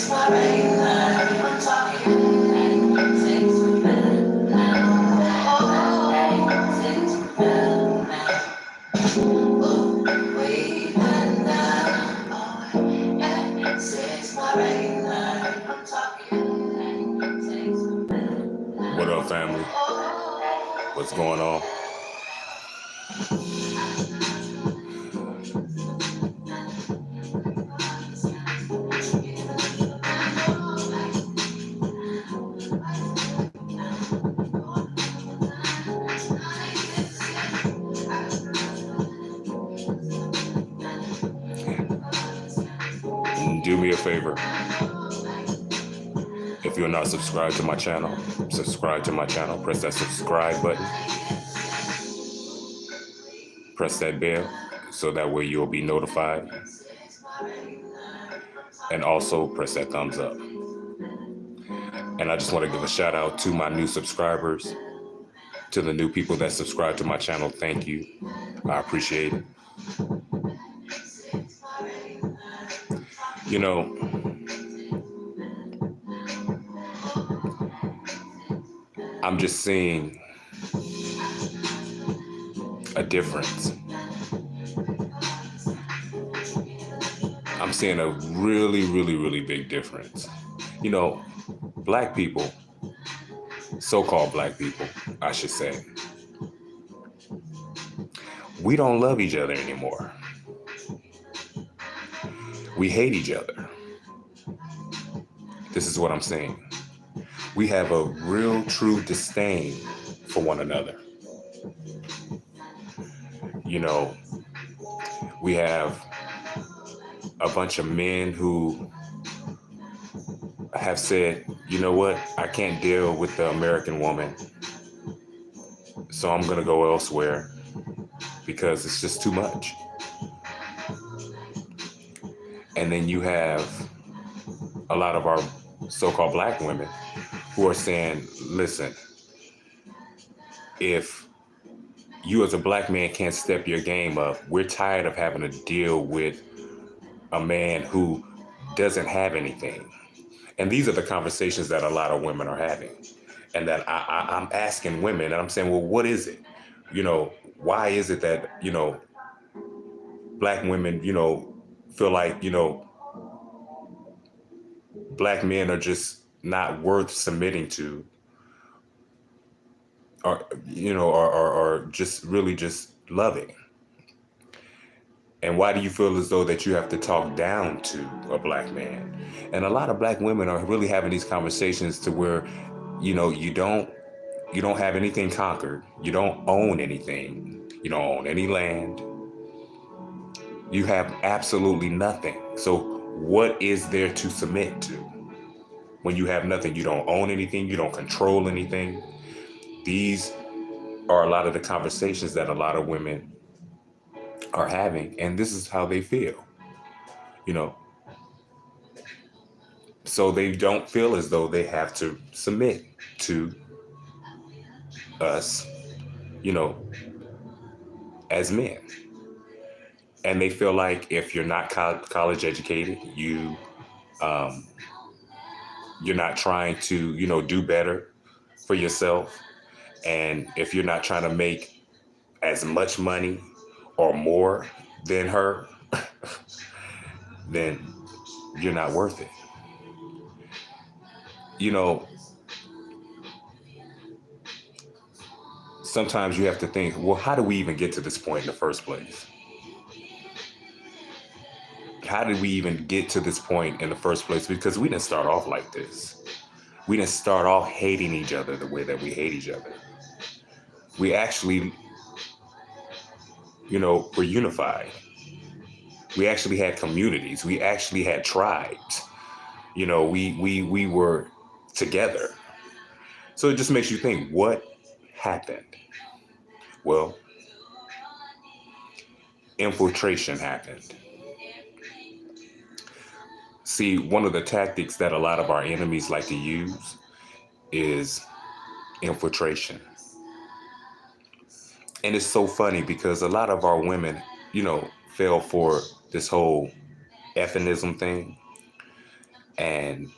What up, family? What's going on? Do me a favor. If you're not subscribed to my channel, subscribe to my channel. Press that subscribe button. Press that bell so that way you'll be notified. And also press that thumbs up. And I just want to give a shout out to my new subscribers, to the new people that subscribe to my channel. Thank you. I appreciate it. You know, I'm just seeing a difference. I'm seeing a really, really, really big difference. You know, black people, so-called black people, I should say, we don't love each other anymore. We hate each other. This is what I'm saying. We have a real, true disdain for one another. You know, we have a bunch of men who have said, you know what, I can't deal with the American woman, so I'm going to go elsewhere because it's just too much. And then you have a lot of our so-called black women who are saying, listen, if you as a black man can't step your game up, we're tired of having to deal with a man who doesn't have anything. And these are the conversations that a lot of women are having. And that I'm asking women, and I'm saying, well, what is it? You know, why is it that, you know, black women, you know, feel like, you know, black men are just not worth submitting to, or, you know, or just really just loving? And why do you feel as though that you have to talk down to a black man? And a lot of black women are really having these conversations to where, you know, you don't have anything conquered. You don't own anything. You don't own any land. You have absolutely nothing. So what is there to submit to? When you have nothing, you don't own anything. You don't control anything. These are a lot of the conversations that a lot of women are having. And this is how they feel, you know. So they don't feel as though they have to submit to us, you know, as men. And they feel like if you're not college educated, you're not trying to, you know, do better for yourself. And if you're not trying to make as much money or more than her, then you're not worth it. You know, sometimes you have to think, well, how do we even get to this point in the first place? How did we even get to this point in the first place? Because we didn't start off like this. We didn't start off hating each other the way that we hate each other. We actually, you know, were unified. We actually had communities. We actually had tribes. You know, we were together. So it just makes you think, what happened? Well, infiltration happened. See, one of the tactics that a lot of our enemies like to use is infiltration. And it's so funny because a lot of our women, you know, fell for this whole feminism thing. And,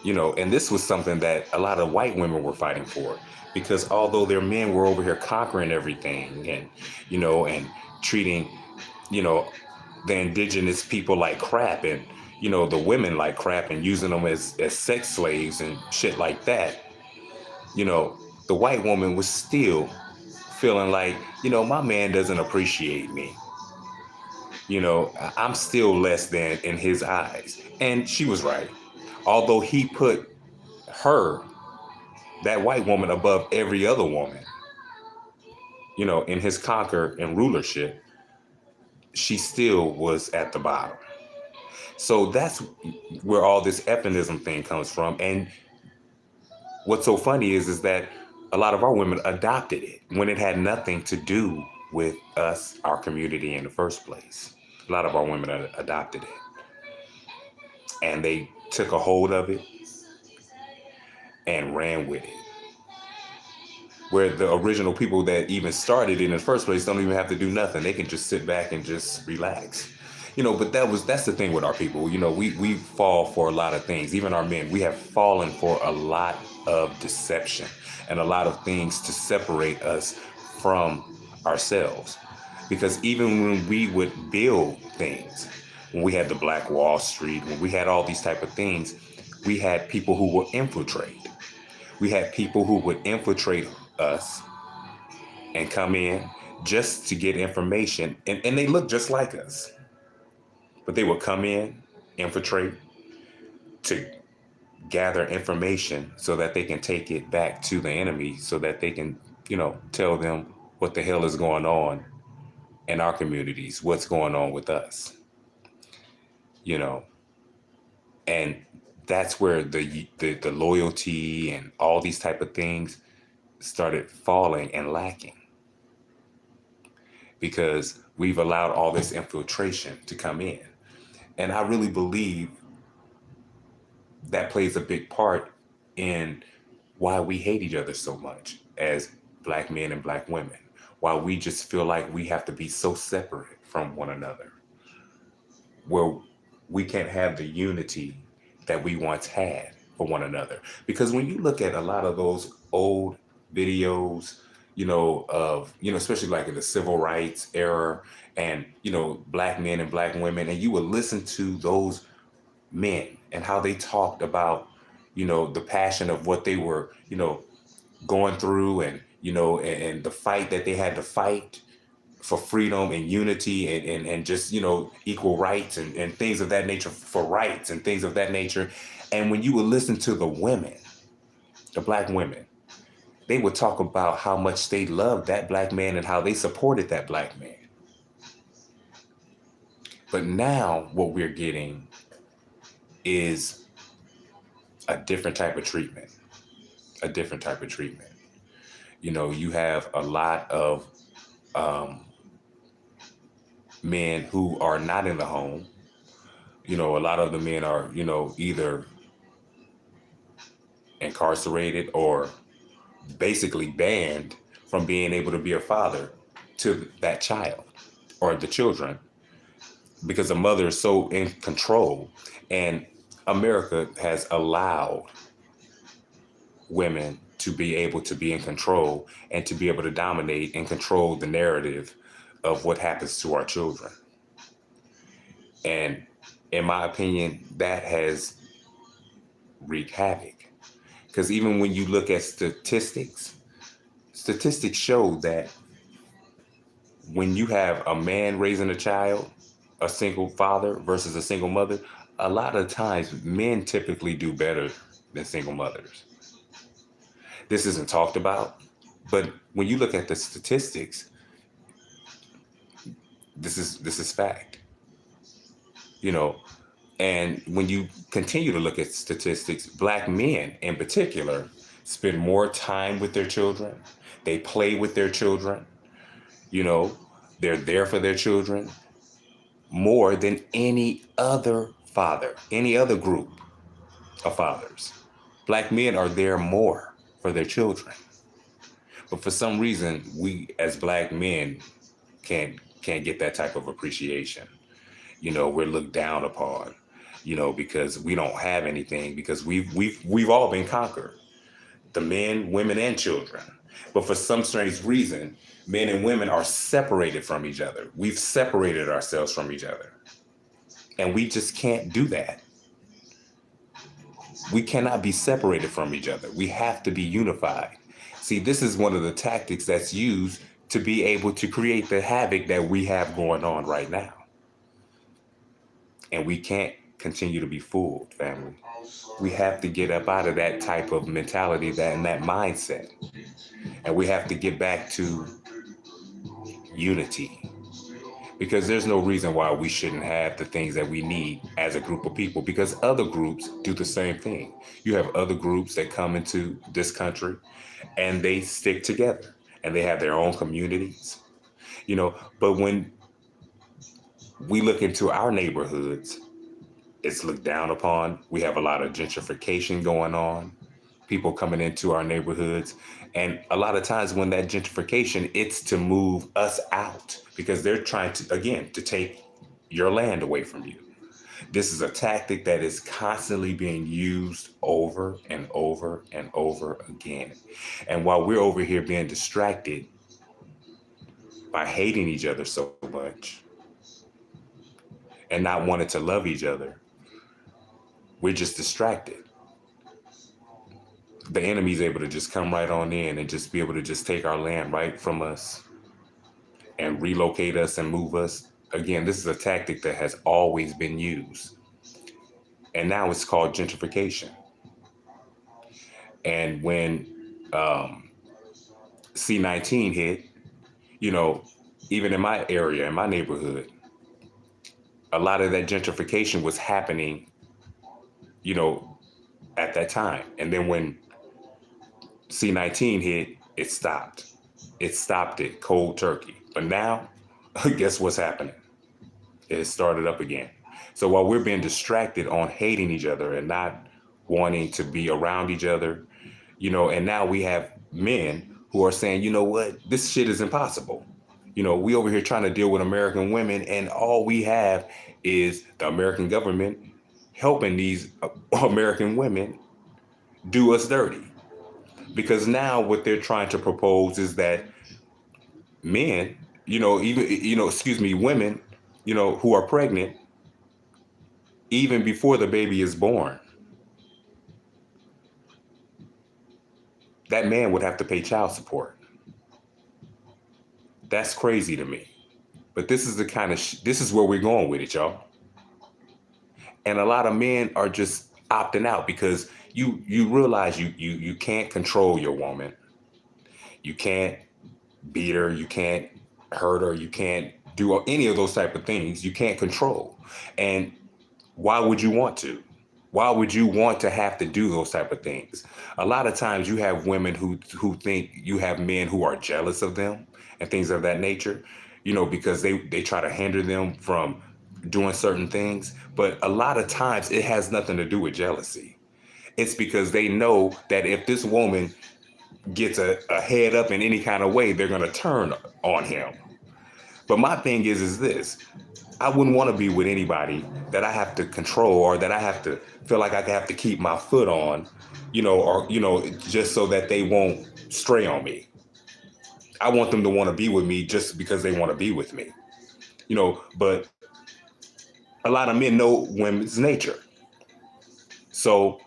and this was something that a lot of white women were fighting for, because although their men were over here conquering everything and, and treating, you know, the indigenous people like crap, and, the women like crap, and using them as sex slaves and shit like that, you know, the white woman was still feeling like, my man doesn't appreciate me. I'm still less than in his eyes. And she was right. Although he put her, that white woman, above every other woman, in his conquer and rulership, she still was at the bottom. So that's where all this feminism thing comes from. And what's so funny is that a lot of our women adopted it when it had nothing to do with us, our community in the first place. A lot of our women adopted it, and they took a hold of it and ran with it. Where the original people that even started it in the first place don't even have to do nothing. They can just sit back and just relax. But that's the thing with our people. We fall for a lot of things. Even our men, we have fallen for a lot of deception and a lot of things to separate us from ourselves. Because even when we would build things, when we had the Black Wall Street, when we had all these type of things, we had people who would infiltrate. We had people who would infiltrate us and come in just to get information. And they look just like us. But they would come in, infiltrate, to gather information so that they can take it back to the enemy, so that they can, tell them what the hell is going on in our communities, what's going on with us, you know. And that's where the loyalty and all these type of things started falling and lacking, because we've allowed all this infiltration to come in. And I really believe that plays a big part in why we hate each other so much as Black men and Black women, why we just feel like we have to be so separate from one another, where we can't have the unity that we once had for one another. Because when you look at a lot of those old videos, especially like in the civil rights era, and, Black men and Black women, and you would listen to those men and how they talked about, the passion of what they were, going through, and, and the fight that they had to fight for freedom and unity, and just, equal rights, and things of that nature, for rights and things of that nature. And when you would listen to the women, the Black women, they would talk about how much they loved that Black man and how they supported that Black man. But now what we're getting is a different type of treatment, a different type of treatment. You have a lot of men who are not in the home. A lot of the men are, either incarcerated or basically banned from being able to be a father to that child or the children, because the mother is so in control. And America has allowed women to be able to be in control and to be able to dominate and control the narrative of what happens to our children. And in my opinion, that has wreaked havoc. Because even when you look at statistics show that when you have a man raising a child, a single father versus a single mother, a lot of times men typically do better than single mothers. This isn't talked about, but when you look at the statistics, this is fact. And when you continue to look at statistics, Black men in particular spend more time with their children. They play with their children. They're there for their children more than any other father, any other group of fathers. Black men are there more for their children. But for some reason, we as Black men can't get that type of appreciation. We're looked down upon. because we don't have anything, because we've all been conquered, the men, women, and children. But for some strange reason, men and women are separated from each other. We've separated ourselves from each other. And we just can't do that. We cannot be separated from each other. We have to be unified. See, this is one of the tactics that's used to be able to create the havoc that we have going on right now. And we can't continue to be fooled, family. We have to get up out of that type of mentality, that mindset. And we have to get back to unity. Because there's no reason why we shouldn't have the things that we need as a group of people, because other groups do the same thing. You have other groups that come into this country and they stick together and they have their own communities, but when we look into our neighborhoods, it's looked down upon. We have a lot of gentrification going on, people coming into our neighborhoods. And a lot of times when that gentrification, it's to move us out because they're trying to, again, to take your land away from you. This is a tactic that is constantly being used over and over and over again. And while we're over here being distracted by hating each other so much and not wanting to love each other, we're just distracted. The enemy's able to just come right on in and just be able to just take our land right from us and relocate us and move us. Again, this is a tactic that has always been used. And now it's called gentrification. And when C-19 hit, even in my area, in my neighborhood, a lot of that gentrification was happening, at that time. And then when C-19 hit, it stopped. It stopped it cold turkey. But now, guess what's happening? It has started up again. So while we're being distracted on hating each other and not wanting to be around each other, and now we have men who are saying, you know what, this shit is impossible. We over here trying to deal with American women, and all we have is the American government helping these American women do us dirty. Because now what they're trying to propose is that men, women, who are pregnant, even before the baby is born, that man would have to pay child support. That's crazy to me. But this is the kind of, this is where we're going with it, y'all. And a lot of men are just opting out because you realize you can't control your woman. You can't beat her. You can't hurt her. You can't do any of those type of things. You can't control. And why would you want to? Why would you want to have to do those type of things? A lot of times you have women who think you have men who are jealous of them and things of that nature, because they try to hinder them from doing certain things. But a lot of times it has nothing to do with jealousy. It's because they know that if this woman gets a head up in any kind of way, they're going to turn on him. But my thing is this. I wouldn't want to be with anybody that I have to control or that I have to feel like I have to keep my foot on, just so that they won't stray on me. I want them to want to be with me just because they want to be with me, but a lot of men know women's nature. So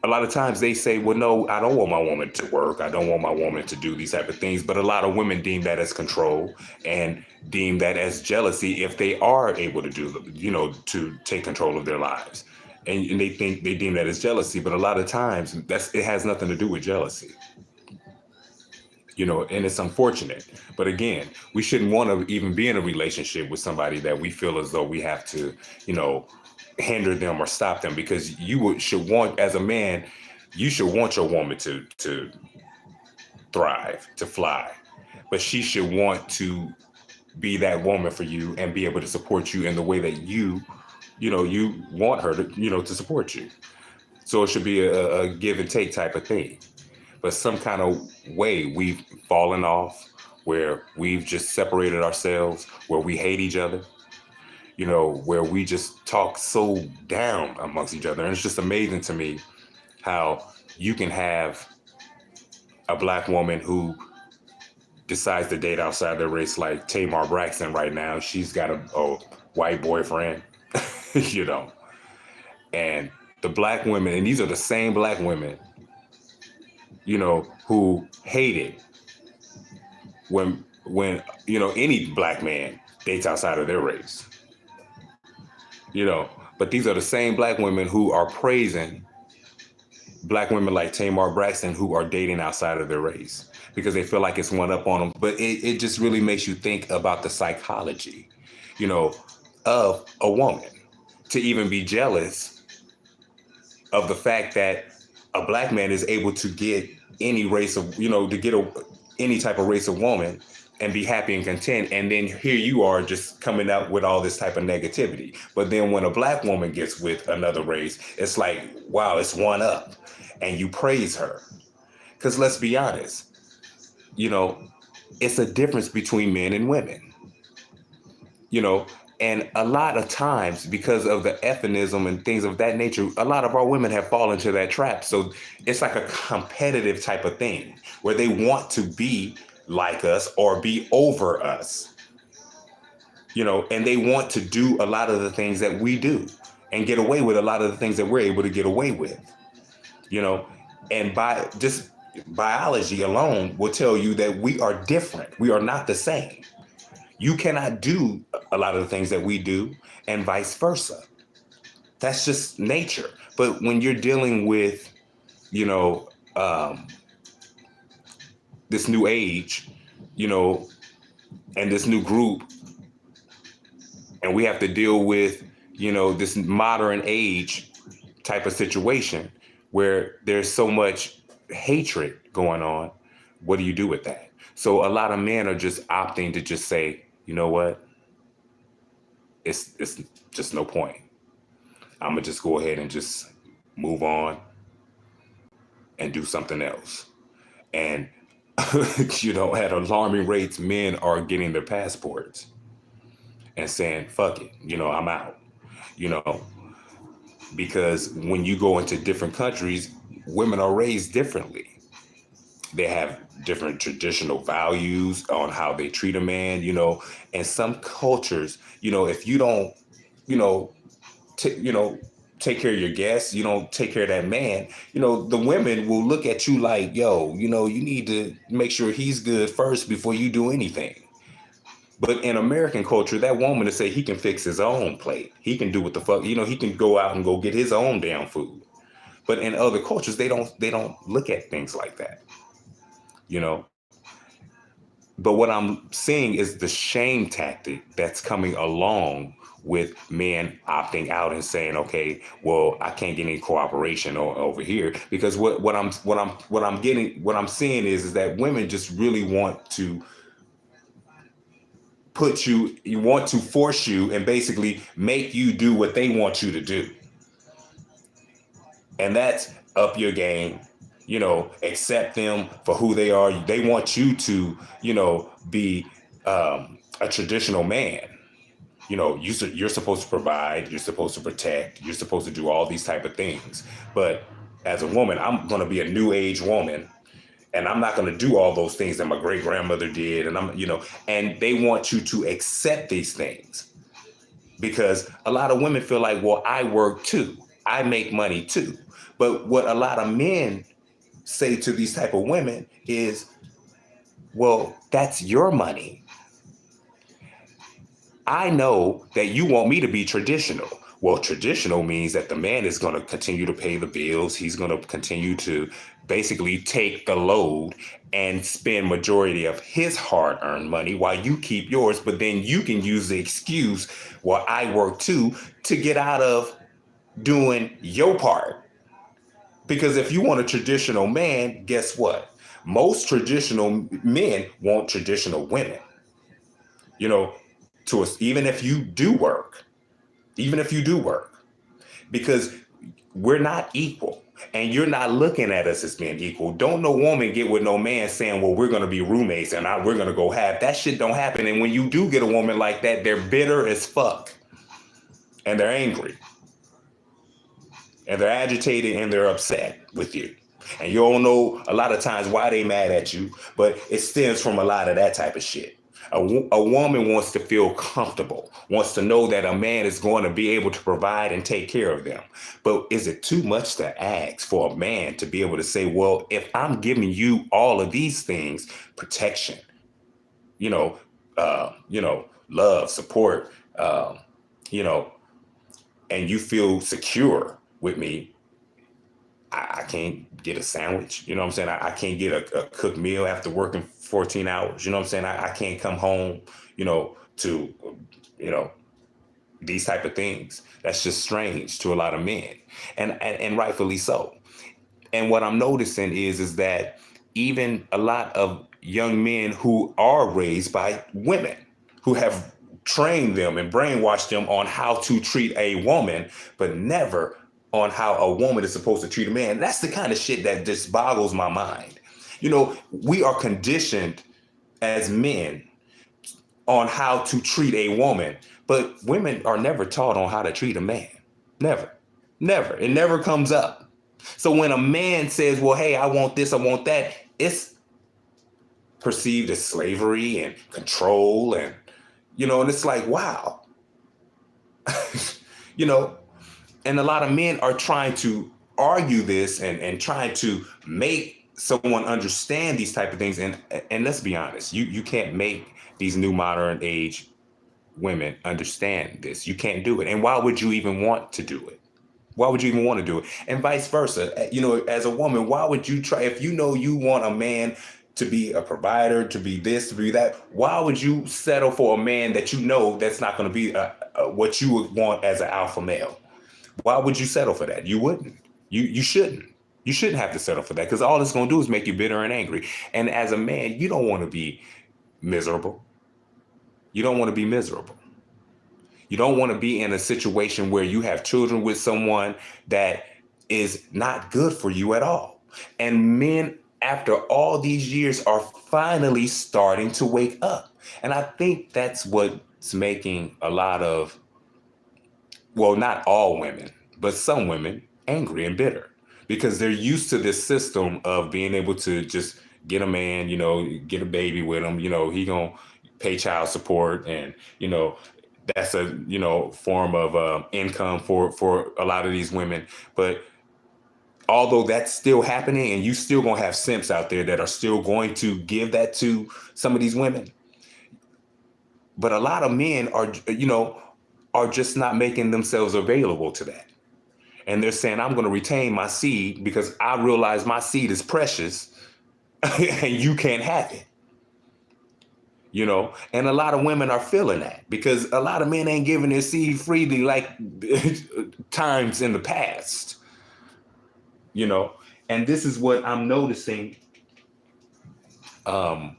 a lot of times they say, well, no, I don't want my woman to work. I don't want my woman to do these type of things. But a lot of women deem that as control and deem that as jealousy if they are able to do, to take control of their lives. And they deem that as jealousy. But a lot of times it has nothing to do with jealousy. And it's unfortunate. But again, we shouldn't want to even be in a relationship with somebody that we feel as though we have to, hinder them or stop them, because should want, as a man, you should want your woman to thrive, to fly, but she should want to be that woman for you and be able to support you in the way that you want her to, to support you. So it should be a give and take type of thing. But some kind of way we've fallen off, where we've just separated ourselves, where we hate each other, where we just talk so down amongst each other. And it's just amazing to me how you can have a black woman who decides to date outside their race, like Tamar Braxton right now. She's got a white boyfriend, you know, and the black women, and these are the same black women, who hated when any black man dates outside of their race, but these are the same black women who are praising black women like Tamar Braxton who are dating outside of their race because they feel like it's one up on them. But it just really makes you think about the psychology, of a woman to even be jealous of the fact that a black man is able to get any race of, to get any type of race of woman and be happy and content. And then here you are just coming out with all this type of negativity. But then when a black woman gets with another race, it's like, wow, it's one up. And you praise her. Because let's be honest, it's a difference between men and women, and a lot of times because of the ephemism and things of that nature, a lot of our women have fallen into that trap. So it's like a competitive type of thing where they want to be like us or be over us, and they want to do a lot of the things that we do and get away with a lot of the things that we're able to get away with, and by just biology alone will tell you that we are different. We are not the same. You cannot do a lot of the things that we do and vice versa. That's just nature. But when you're dealing with, this new age, and this new group, and we have to deal with, this modern age type of situation where there's so much hatred going on, what do you do with that? So a lot of men are just opting to just say, you know what? It's just no point. I'm gonna just go ahead and just move on and do something else. And at alarming rates, men are getting their passports and saying, fuck it, I'm out. Because when you go into different countries, women are raised differently. They have different traditional values on how they treat a man, and some cultures, if you don't, take care of your guests, you don't take care of that man, the women will look at you like, yo, you need to make sure he's good first before you do anything. But in American culture, that woman to say he can fix his own plate. He can do what the fuck, he can go out and go get his own damn food. But in other cultures, they don't look at things like that. But what I'm seeing is the shame tactic that's coming along with men opting out and saying, okay, well, I can't get any cooperation over here because what I'm seeing is that women just really want to want to force you and basically make you do what they want you to do. And that's up your game. Accept them for who they are. They want you to, be a traditional man. You're supposed to provide, you're supposed to protect, you're supposed to do all these type of things. But as a woman, I'm going to be a new age woman. And I'm not going to do all those things that my great grandmother did. And and they want you to accept these things because a lot of women feel like, well, I work too. I make money too. But what a lot of men say to these type of women is, well, that's your money. I know that you want me to be traditional. Well, traditional means that the man is going to continue to pay the bills. He's going to continue to basically take the load and spend majority of his hard-earned money while you keep yours. But then you can use the excuse, well, I work too, to get out of doing your part. Because if you want a traditional man, guess what? Most traditional men want traditional women. To us, even if you do work, because we're not equal and you're not looking at us as being equal. Don't no woman get with no man saying, well, we're going to be roommates and we're going to go have that shit. Don't happen. And when you do get a woman like that, they're bitter as fuck. and they're angry and they're agitated and they're upset with you. And you don't know a lot of times why they mad at you, but it stems from a lot of that type of shit. A woman wants to feel comfortable, wants to know that a man is going to be able to provide and take care of them. But is it too much to ask for a man to be able to say, well, if I'm giving you all of these things, protection, you know, love, support, you know, and you feel secure with me, I can't get a sandwich. You know what I'm saying? I can't get a cooked meal after working 14 hours. You know what I'm saying? I can't come home, to, you know, these type of things. That's just strange to a lot of men, and rightfully so. And what I'm noticing is that even a lot of young men who are raised by women who have trained them and brainwashed them on how to treat a woman, but never on how a woman is supposed to treat a man. That's the kind of shit that just boggles my mind. We are conditioned as men on how to treat a woman, but women are never taught on how to treat a man. Never. Never. It never comes up. So when a man says, well, hey, I want this, I want that, it's perceived as slavery and control. And it's like, wow. you know, and a lot of men are trying to argue this and trying to make someone understand these type of things. And let's be honest, you can't make these new modern age women understand this. You can't do it. And why would you even want to do it? Why would you even want to do it? And vice versa. As a woman, why would you try, if you know you want a man to be a provider, to be this, to be that, why would you settle for a man that you know that's not going to be what you would want as an alpha male? Why would you settle for that? You wouldn't. You shouldn't. You shouldn't have to settle for that, because all it's going to do is make you bitter and angry. And as a man, you don't want to be miserable. You don't want to be miserable. You don't want to be in a situation where you have children with someone that is not good for you at all. And men, after all these years, are finally starting to wake up. And I think that's what's making a lot of, well, not all women, but some women angry and bitter, because they're used to this system of being able to just get a man, get a baby with him, he gonna pay child support, and that's a form of income for a lot of these women. But although that's still happening, and you still gonna have simps out there that are still going to give that to some of these women, but a lot of men are just not making themselves available to that. And they're saying, I'm going to retain my seed because I realize my seed is precious and you can't have it. And a lot of women are feeling that, because a lot of men ain't giving their seed freely like times in the past. And this is what I'm noticing a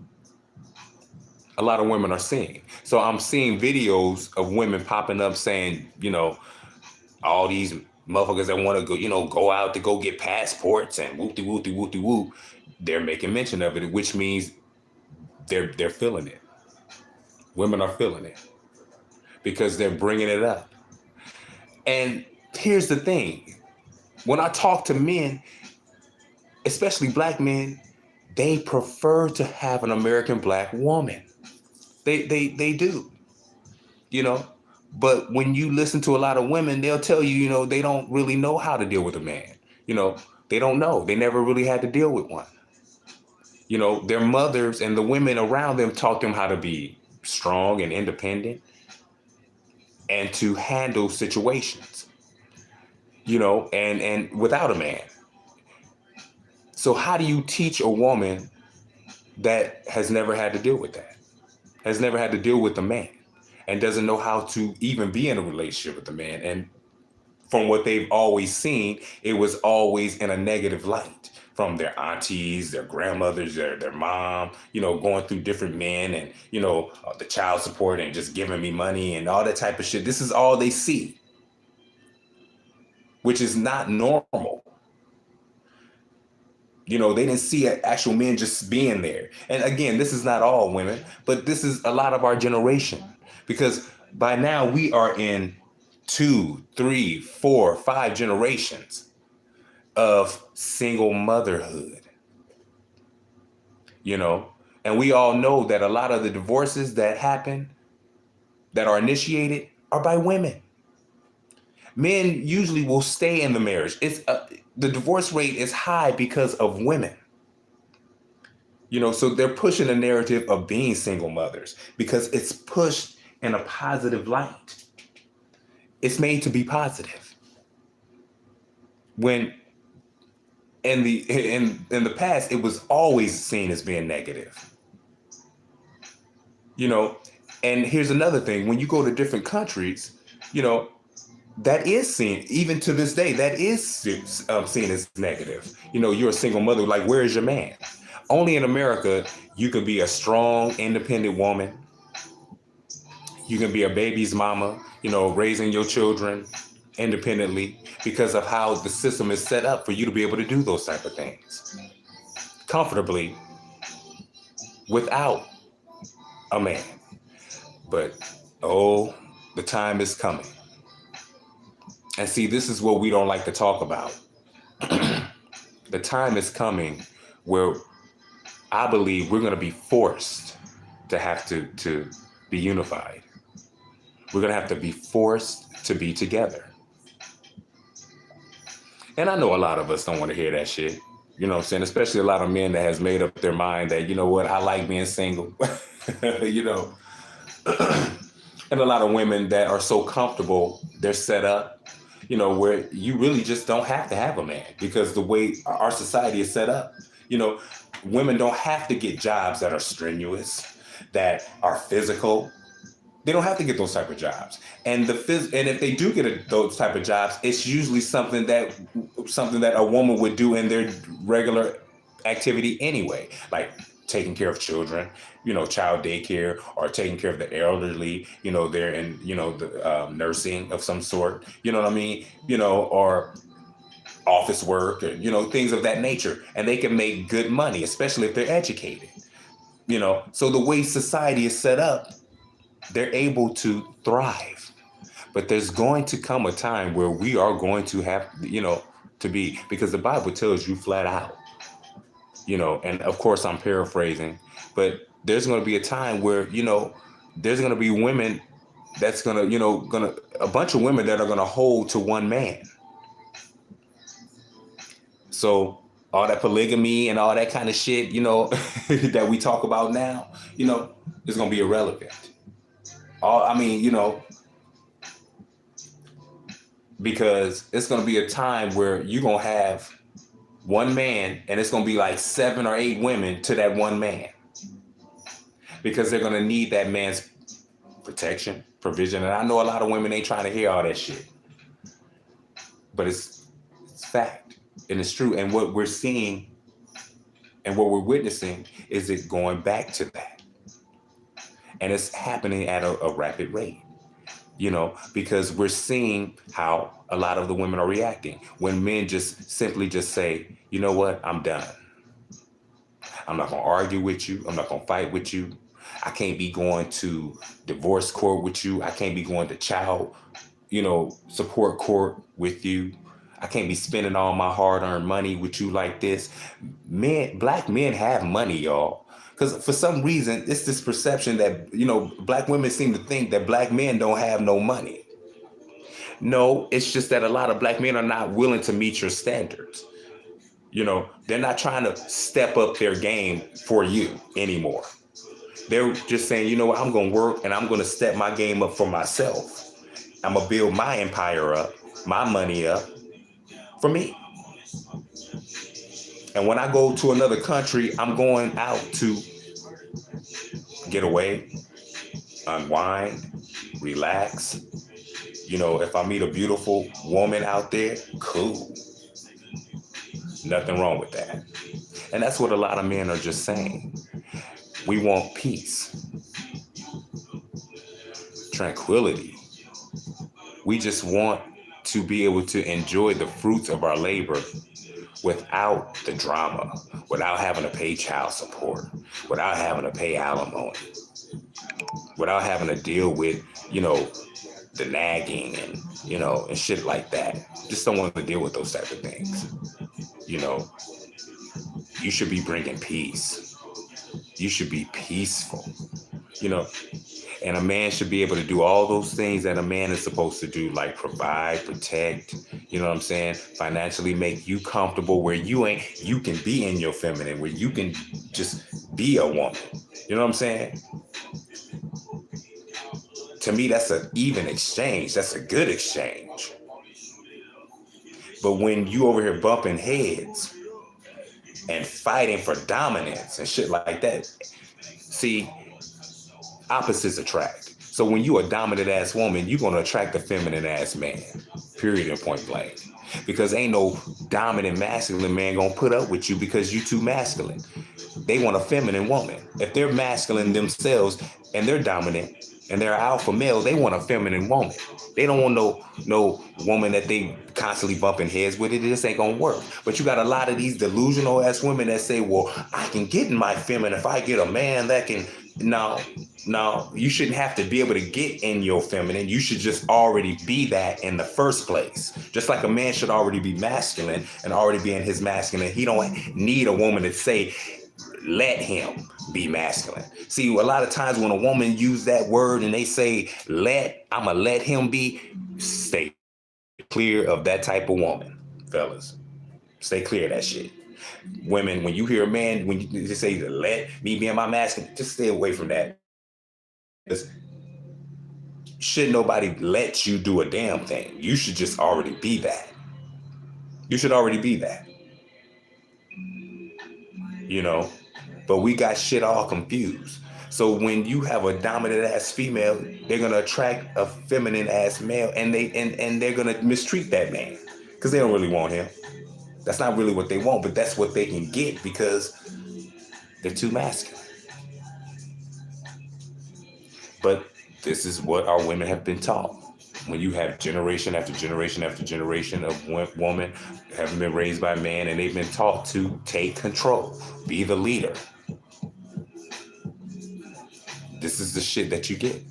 lot of women are seeing. So I'm seeing videos of women popping up saying, all these motherfuckers that want to go out to go get passports and whoopty whoopty whoopty whoop, they're making mention of it, which means they're feeling it. Women are feeling it because they're bringing it up. And here's the thing: when I talk to men, especially black men, they prefer to have an American black woman. They do, But when you listen to a lot of women, they'll tell you, they don't really know how to deal with a man. They don't know. They never really had to deal with one. Their mothers and the women around them taught them how to be strong and independent and to handle situations, and without a man. So how do you teach a woman that has never had to deal with that, has never had to deal with a man, and doesn't know how to even be in a relationship with a man? And from what they've always seen, it was always in a negative light from their aunties, their grandmothers, their mom, going through different men and, the child support and just giving me money and all that type of shit. This is all they see, which is not normal. They didn't see actual men just being there. And again, this is not all women, but this is a lot of our generation, because by now we are in 2, 3, 4, 5 generations of single motherhood, you know? And we all know that a lot of the divorces that happen, that are initiated, are by women. Men usually will stay in the marriage. The divorce rate is high because of women. So they're pushing a narrative of being single mothers because it's pushed in a positive light. It's made to be positive. When in the past, it was always seen as being negative. And here's another thing: when you go to different countries, that is seen, even to this day, that is seen as negative. You're a single mother. Like, where is your man? Only in America, you can be a strong, independent woman. You can be a baby's mama, raising your children independently because of how the system is set up for you to be able to do those type of things comfortably without a man. But, oh, the time is coming. And see, this is what we don't like to talk about. The time is coming where I believe we're going to be forced to have to be unified. We're going to have to be forced to be together. And I know a lot of us don't want to hear that shit. You know what I'm saying? Especially a lot of men that has made up their mind that, you know what, I like being single. And a lot of women that are so comfortable, they're set up, where you really just don't have to have a man because the way our society is set up, women don't have to get jobs that are strenuous, that are physical. They don't have to get those type of jobs. And if they do get those type of jobs, it's usually something that a woman would do in their regular activity anyway, like taking care of children, child daycare, or taking care of the elderly, they're in, the nursing of some sort, you know what I mean? Or office work, or, things of that nature. And they can make good money, especially if they're educated, So the way society is set up, they're able to thrive. But there's going to come a time where we are going to have, to be, because the Bible tells you flat out, and of course I'm paraphrasing, but there's going to be a time where, there's going to be women that's going to, a bunch of women that are going to hold to one man. So all that polygamy and all that kind of shit, that we talk about now, is going to be irrelevant. Because it's going to be a time where you're going to have one man and it's going to be like 7 or 8 women to that one man. Because they're going to need that man's protection, provision. And I know a lot of women ain't trying to hear all that shit. But it's fact and it's true. And what we're seeing and what we're witnessing is it going back to that. And it's happening at a rapid rate. Because we're seeing how a lot of the women are reacting when men just simply say, you know what, I'm done. I'm not going to argue with you. I'm not going to fight with you. I can't be going to divorce court with you. I can't be going to child, support court with you. I can't be spending all my hard-earned money with you like this. Black men have money, y'all. Because for some reason, it's this perception that, black women seem to think that black men don't have no money. No, it's just that a lot of black men are not willing to meet your standards. They're not trying to step up their game for you anymore. They're just saying, you know what, I'm going to work and I'm going to step my game up for myself. I'm going to build my empire up, my money up for me. And when I go to another country, I'm going out to get away, unwind, relax. If I meet a beautiful woman out there, cool. Nothing wrong with that. And that's what a lot of men are just saying. We want peace, tranquility. We just want to be able to enjoy the fruits of our labor without the drama, without having to pay child support, without having to pay alimony, without having to deal with, the nagging and, and shit like that. Just don't want to deal with those type of things. You know, you should be bringing peace. You should be peaceful. You know, and a man should be able to do all those things that a man is supposed to do, like provide, protect, you know what I'm saying? Financially make you comfortable where you can be in your feminine, where you can just be a woman. You know what I'm saying? To me, that's an even exchange. That's a good exchange. But when you over here bumping heads and fighting for dominance and shit like that, see, opposites attract. So when you a dominant ass woman, you're gonna attract a feminine ass man. Period and point blank. Because ain't no dominant masculine man gonna put up with you because you too masculine. They want a feminine woman. If they're masculine themselves and they're dominant and they're alpha male, they want a feminine woman. They don't want no woman that they constantly bumping heads with. It just ain't gonna work. But you got a lot of these delusional ass women that say, well, I can get in my feminine if I get a man that can. No, you shouldn't have to be able to get in your feminine. You should just already be that in the first place. Just like a man should already be masculine and already be in his masculine. He don't need a woman to say, let him be masculine. See, a lot of times when a woman use that word and they say, I'ma let him be, stay clear of that type of woman, fellas. Stay clear of that shit. Women, when you hear a man, when you just say, let me be in my masculine, just stay away from that. Because should nobody let you do a damn thing. You should just already be that. You should already be that. You know? But we got shit all confused. So when you have a dominant ass female, they're gonna attract a feminine ass male, and they're gonna mistreat that man because they don't really want him. That's not really what they want, but that's what they can get because they're too masculine. But this is what our women have been taught. When you have generation after generation after generation of women having been raised by men, and they've been taught to take control, be the leader. This is the shit that you get.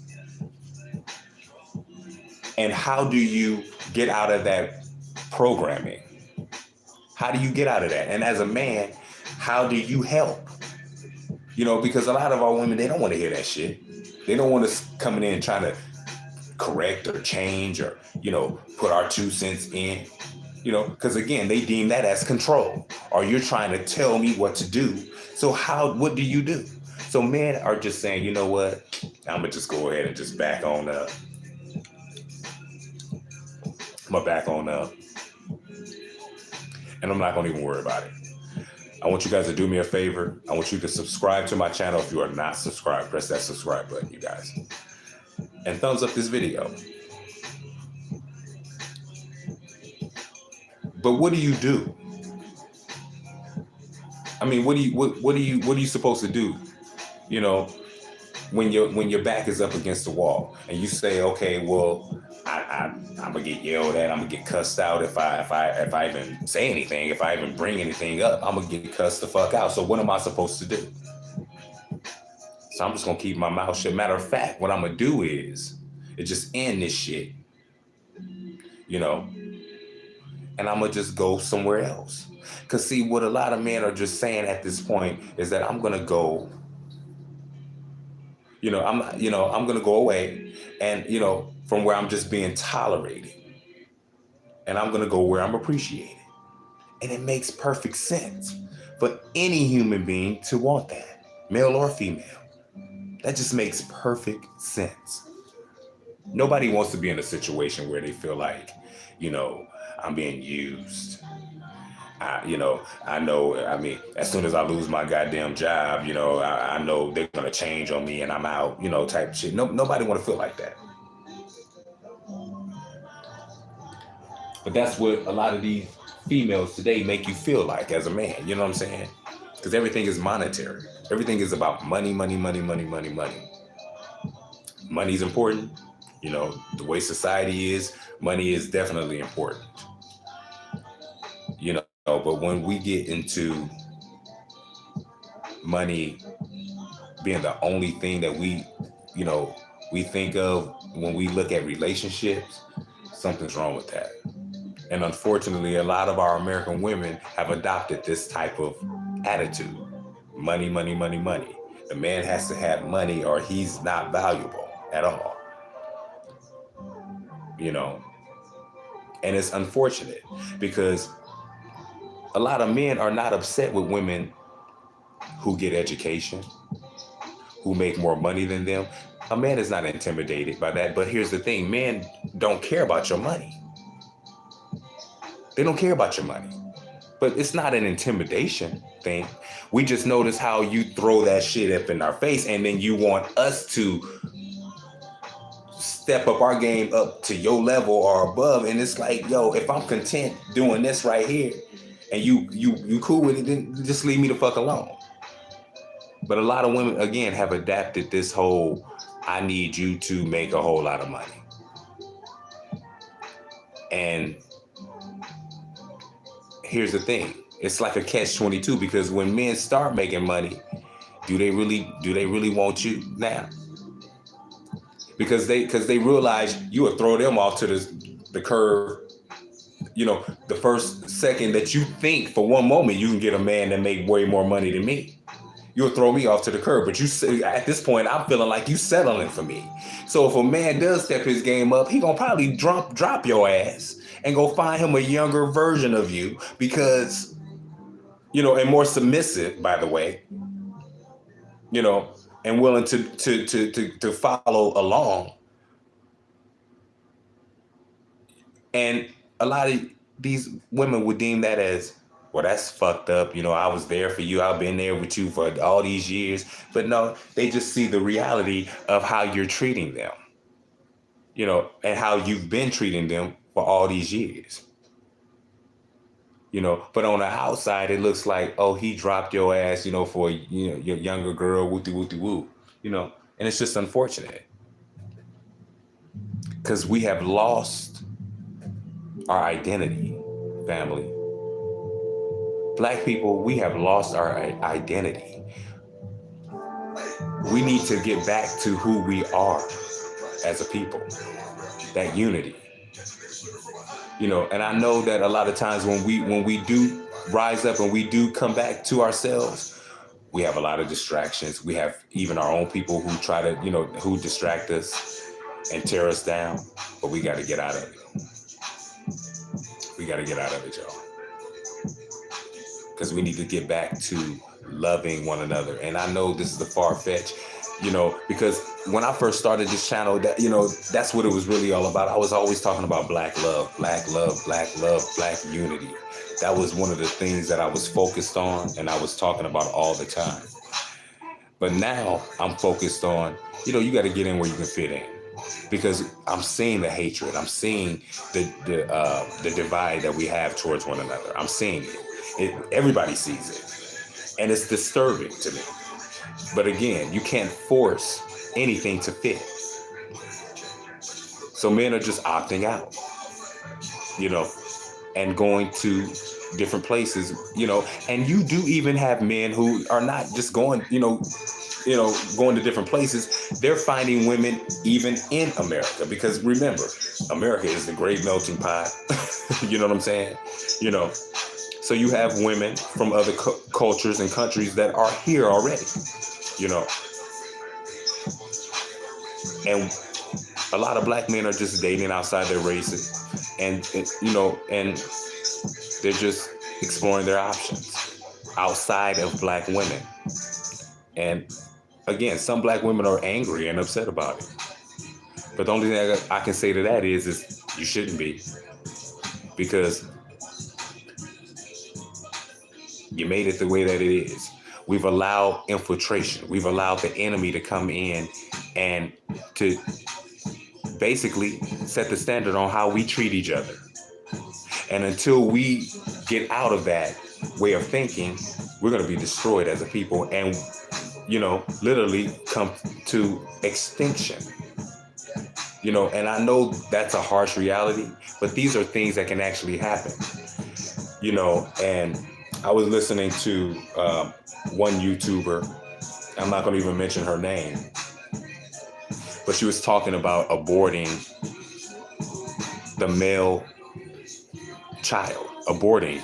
And how do you get out of that programming? How do you get out of that? And as a man, how do you help? You know, because a lot of our women, they don't want to hear that shit. They don't want us coming in trying to correct or change or, put our 2 cents in, because again, they deem that as control, or you're trying to tell me what to do. So what do you do? So men are just saying, you know what? I'm going to just go ahead and just back on up. I'm going to back on up. And I'm not going to even worry about it. I want you guys to do me a favor. I want you to subscribe to my channel. If you are not subscribed, press that subscribe button, you guys. And thumbs up this video. But what do you do? I mean, what are you supposed to do? When your back is up against the wall and you say, okay, well, I'm gonna get yelled at, I'm gonna get cussed out if I even say anything, if I even bring anything up, I'm gonna get cussed the fuck out. So what am I supposed to do? So I'm just gonna keep my mouth shut. Matter of fact, what I'm gonna do is just end this shit, and I'm gonna just go somewhere else. Cause see, what a lot of men are just saying at this point is that I'm gonna go. I'm gonna go away, and from where I'm just being tolerated, and I'm gonna go where I'm appreciated, and it makes perfect sense for any human being to want that, male or female. That just makes perfect sense. Nobody wants to be in a situation where they feel like, I'm being used. I know, as soon as I lose my goddamn job, I know they're going to change on me and I'm out, type of shit. Nobody want to feel like that. But that's what a lot of these females today make you feel like as a man. You know what I'm saying? Because everything is monetary. Everything is about money, money, money, money, money, money. Money's important. The way society is, money is definitely important. But when we get into money being the only thing that we, we think of when we look at relationships, something's wrong with that. And unfortunately, a lot of our American women have adopted this type of attitude. Money, money, money, money. The man has to have money or he's not valuable at all. You know, and it's unfortunate because a lot of men are not upset with women who get education, who make more money than them. A man is not intimidated by that. But here's the thing, men don't care about your money. They don't care about your money. But it's not an intimidation thing. We just notice how you throw that shit up in our face and then you want us to step up our game up to your level or above. And it's like, yo, if I'm content doing this right here and you cool with it, then just leave me the fuck alone. But a lot of women, again, have adapted this whole, I need you to make a whole lot of money. And here's the thing. It's like a catch-22 because when men start making money, do they really want you now? Because they realize you will throw them off to the curb. You know, the first second that you think for one moment you can get a man that make way more money than me, you'll throw me off to the curb. But you at this point, I'm feeling like you settling for me. So if a man does step his game up, he gonna probably drop your ass and go find him a younger version of you because, you know, and more submissive, by the way, you know, and willing to follow along. And a lot of these women would deem that as, well, that's fucked up. You know, I was there for you. I've been there with you for all these years. But no, they just see the reality of how you're treating them, you know, and how you've been treating them for all these years. You know, but on the outside, it looks like, oh, he dropped your ass, you know, for, you know, your younger girl, wooty wooty woo, you know, and it's just unfortunate because we have lost our identity, family. Black people, we have lost our identity. We need to get back to who we are as a people, that unity. You know, and I know that a lot of times when we do rise up and we do come back to ourselves, we have a lot of distractions. We have even our own people who try to, you know, who distract us and tear us down. But we got to get out of it. We got to get out of it, y'all. Because we need to get back to loving one another. And I know this is a far-fetched, you know, because when I first started this channel, that, you know, that's what it was really all about. I was always talking about black love, black unity. That was one of the things that I was focused on and I was talking about all the time. But now I'm focused on, you know, you got to get in where you can fit in. Because I'm seeing the hatred. I'm seeing the divide that we have towards one another. I'm seeing it. Everybody sees it. And it's disturbing to me. But again, you can't force anything to fit. So men are just opting out, you know, and going to different places, you know, and you do even have men who are not just going, going to different places. They're finding women even in America, because remember, America is the great melting pot. You know what I'm saying? You know, so you have women from other cultures and countries that are here already, you know, and a lot of black men are just dating outside their races, and you know, and they're just exploring their options outside of black women. And again, some black women are angry and upset about it. But the only thing I can say to that is you shouldn't be, because you made it the way that it is. We've allowed infiltration. We've allowed the enemy to come in and to basically set the standard on how we treat each other. And until we get out of that way of thinking, we're going to be destroyed as a people and, you know, literally come to extinction. You know, and I know that's a harsh reality, but these are things that can actually happen. You know, and I was listening to one YouTuber. I'm not going to even mention her name. But but she was talking about aborting the male child, aborting.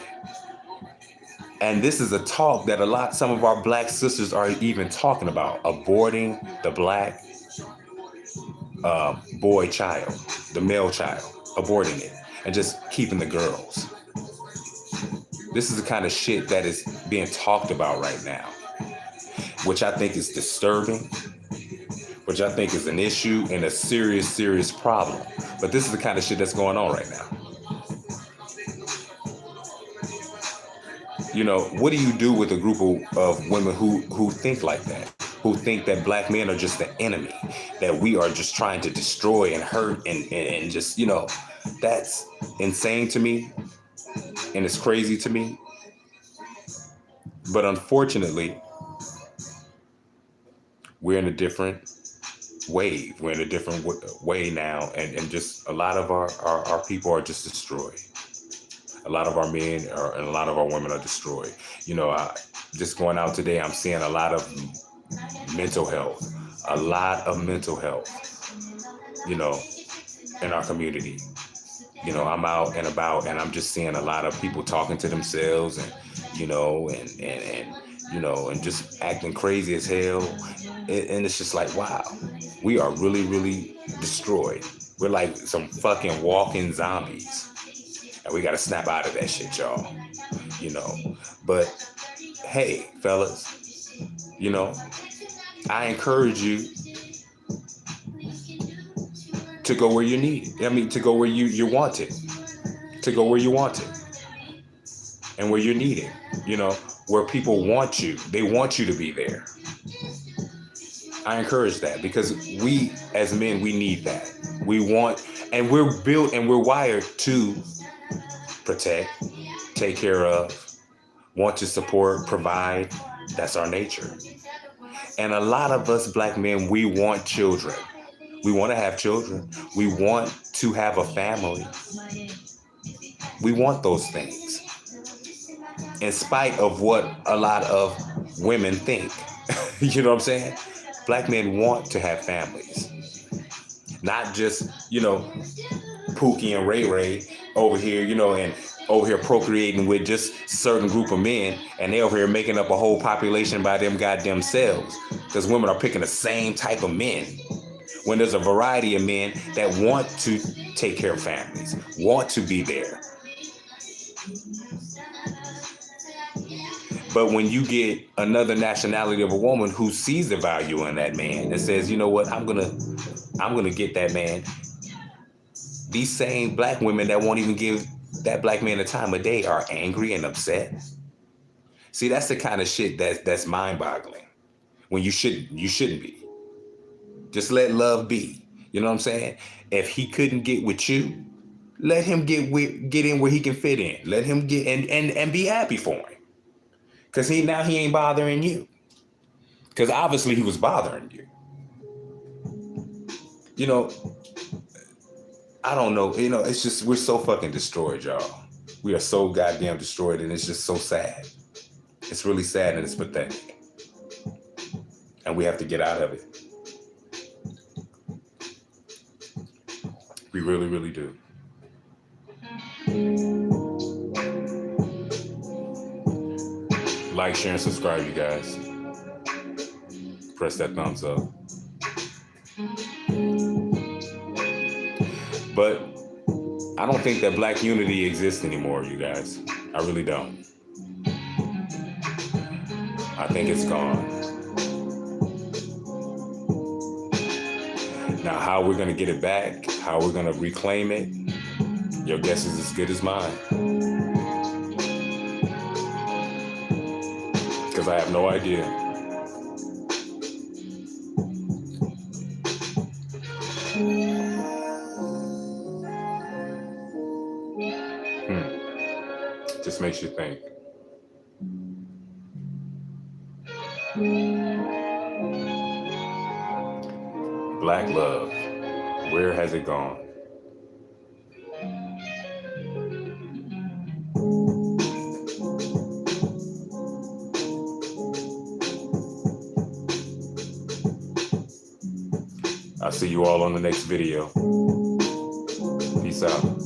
And this is a talk that some of our black sisters are even talking about, aborting the black boy child, the male child, aborting it, and just keeping the girls. This is the kind of shit that is being talked about right now, which I think is disturbing, which I think is an issue and a serious, serious problem. But this is the kind of shit that's going on right now. You know, what do you do with a group of women who think like that? Who think that black men are just the enemy, that we are just trying to destroy and hurt and just, that's insane to me and it's crazy to me. But unfortunately, we're in a different wave. We're in a different way now. And just a lot of our people are just destroyed. A lot of our men and a lot of our women are destroyed. Just going out today, I'm seeing a lot of mental health, in our community. I'm out and about and I'm just seeing a lot of people talking to themselves and just acting crazy as hell. And it's just like, wow, we are really, really destroyed. We're like some fucking walking zombies. And we got to snap out of that shit, y'all. But hey, fellas, I encourage you to go where you need. To go where you want it. To go where you want it. And where you're needed. Where people want you. They want you to be there. I encourage that because we, as men, we need that. We want, and we're built and we're wired to protect, take care of, want to support, provide. That's our nature. And a lot of us black men, we want children. We want to have children. We want to have a family. We want those things. In spite of what a lot of women think. You know what I'm saying? Black men want to have families. Not just, Pookie and Ray Ray over here, and over here procreating with just a certain group of men, and they over here making up a whole population by them goddamn selves. Because women are picking the same type of men. When there's a variety of men that want to take care of families, want to be there. But when you get another nationality of a woman who sees the value in that man and says, you know what, I'm gonna get that man. These same black women that won't even give that black man the time of day are angry and upset. See, that's the kind of shit that's mind-boggling. When you shouldn't be. Just let love be. You know what I'm saying? If he couldn't get with you, let him get in where he can fit in. Let him get and be happy for him. Because he ain't bothering you. Because obviously he was bothering you. I don't know. It's just, we're so fucking destroyed, y'all. We are so goddamn destroyed, and it's just so sad. It's really sad and it's pathetic. And we have to get out of it. We really, really do. Like, share, and subscribe, you guys. Press that thumbs up. But I don't think that black unity exists anymore, you guys. I really don't. I think it's gone. Now, how we're going to get it back, how we're going to reclaim it, your guess is as good as mine. Because I have no idea. Just makes you think. Black love, where has it gone? I see you all on the next video. Peace out.